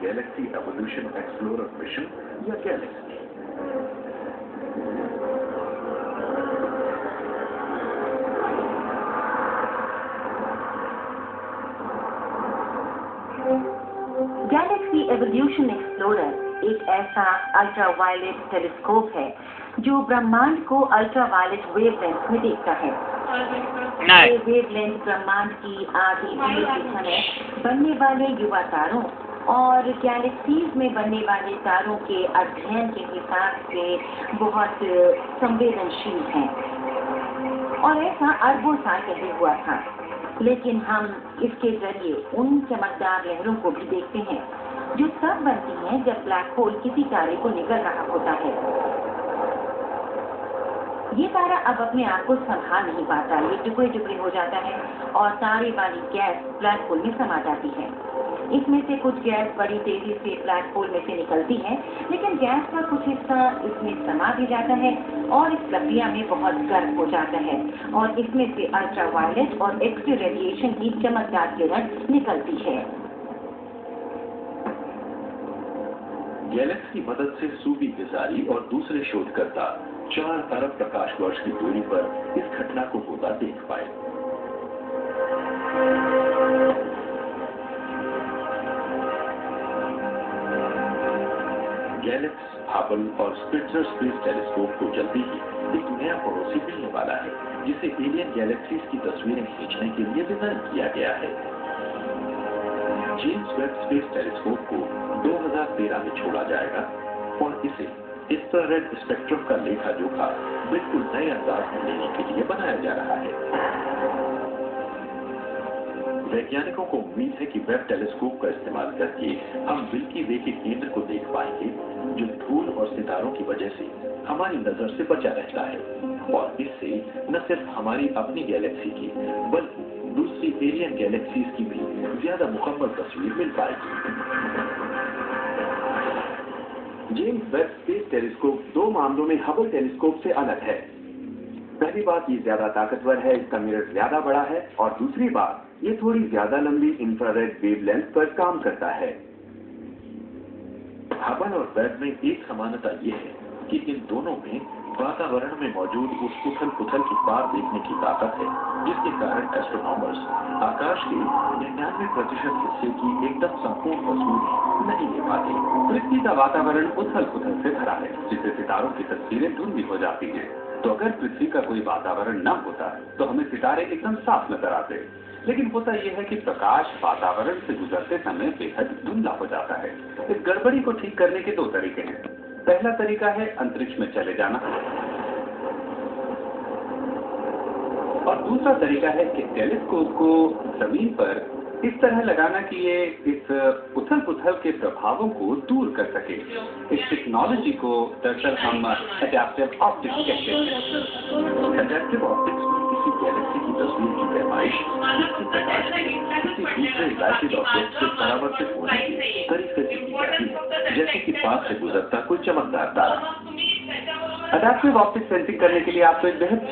Galaxy evolution explorer mission या Galaxy. Galaxy evolution explorer एक ऐसा अल्ट्रावायलेट टेलीस्कोप है जो ब्रह्मांड को अल्ट्रावायलेट वेवलेंथ में देखता है। ये वेवलेंथ ब्रह्मांड की आधी भीड़ के समय बनने वाले युवा तारों और गैलेक्सीज में बनने वाले तारों के अध्ययन के हिसाब से बहुत संवेदनशील है और ऐसा अरबों साल पहले हुआ था। लेकिन हम इसके जरिए उन चमकदार लहरों को भी देखते हैं जो तब बनती हैं जब ब्लैक होल किसी तारे को निकल रहा होता है। ये तारा अब अपने आप को संभाल नहीं पाता, ये टुकड़े टुकड़े हो जाता है और तारे वाली गैस ब्लैक होल में समा जाती है। इसमें से कुछ गैस बड़ी तेजी से ब्लैक होल में से निकलती है, लेकिन गैस का कुछ हिस्सा इसमें समा भी जाता है और इस प्रक्रिया में बहुत गर्म हो जाता है और इसमें से अल्ट्रावायलेट और एक्स-रे रेडिएशन की चमकदार किरण निकलती है। गैलेक्स की मदद से सूबी बिजारी और दूसरे शोधकर्ता 4 अरब प्रकाश वर्ष की दूरी पर इस घटना को होता देख पाए। गैलेक्स, हबल और स्पिट्जर स्पेस टेलीस्कोप को जल्दी ही एक नया पड़ोसी मिलने वाला है, जिसे एलियन गैलेक्सीज की तस्वीरें खींचने के लिए डिजाइन किया गया है। जेम्स वेब स्पेस टेलीस्कोप को 2013 में छोड़ा जाएगा और इसे इंफ्रारेड स्पेक्ट्रम का लेखा जोखा बिल्कुल नए अंदाज में लेने के लिए बनाया जा रहा है। वैज्ञानिकों को उम्मीद है कि वेब टेलीस्कोप का इस्तेमाल करके हम मिल्की वे के केंद्र को देख पाएंगे, जो धूल और सितारों की वजह से हमारी नजर से बचा रहता है और इससे न सिर्फ हमारी अपनी गैलेक्सी की बल्कि दूसरी एलियन गैलेक्सीज की भी ज्यादा मुकम्मल तस्वीर मिल पाएगी। जेम्स वेब स्पेस टेलीस्कोप 2 मामलों में हबल टेलीस्कोप से अलग है। पहली बात, ये ज्यादा ताकतवर है, इसका मिरर ज्यादा बड़ा है और दूसरी बात, ये थोड़ी ज्यादा लंबी इंफ्रारेड वेवलेंथ पर काम करता है। हबल और वेब में एक समानता ये है कि इन दोनों में वातावरण में मौजूद उस उथल-पुथल की पार देखने की ताकत है, जिसके कारण एस्ट्रोनॉमर्स आकाश के 99% हिस्से की एकदम संपूर्ण तस्वीर नहीं ले पाते। पृथ्वी का वातावरण उथल-पुथल से भरा है, जिससे सितारों की तस्वीरें धुंधली हो जाती हैं। तो अगर पृथ्वी का कोई वातावरण न होता तो हमें सितारे एकदम साफ नजर आते। लेकिन होता यह है कि प्रकाश वातावरण से गुजरते समय बेहद धुंधला हो जाता है। इस गड़बड़ी को ठीक करने के 2 तरीके हैं। पहला तरीका है अंतरिक्ष में चले जाना और दूसरा तरीका है कि टेलीस्कोप को जमीन पर इस तरह लगाना कि ये इस उथल-पुथल के प्रभावों को दूर कर सके। इस टेक्नोलॉजी को दरअसल हम एडैप्टिव ऑप्टिक्स कहते हैं। एडैप्टिव ऑप्टिक्स में किसी गैलेक्सी की तस्वीर की पैमाइश किसी प्रकाश के किसी दूसरे लाइटेड ऑब्जेक्ट से परावर्तित होने के तरीके से की जाती है, जैसे कि पास से गुजरता कोई चमकदार तारा। एडैप्टिव ऑप्टिक्स सेंसिंग करने के लिए आपको एक बेहद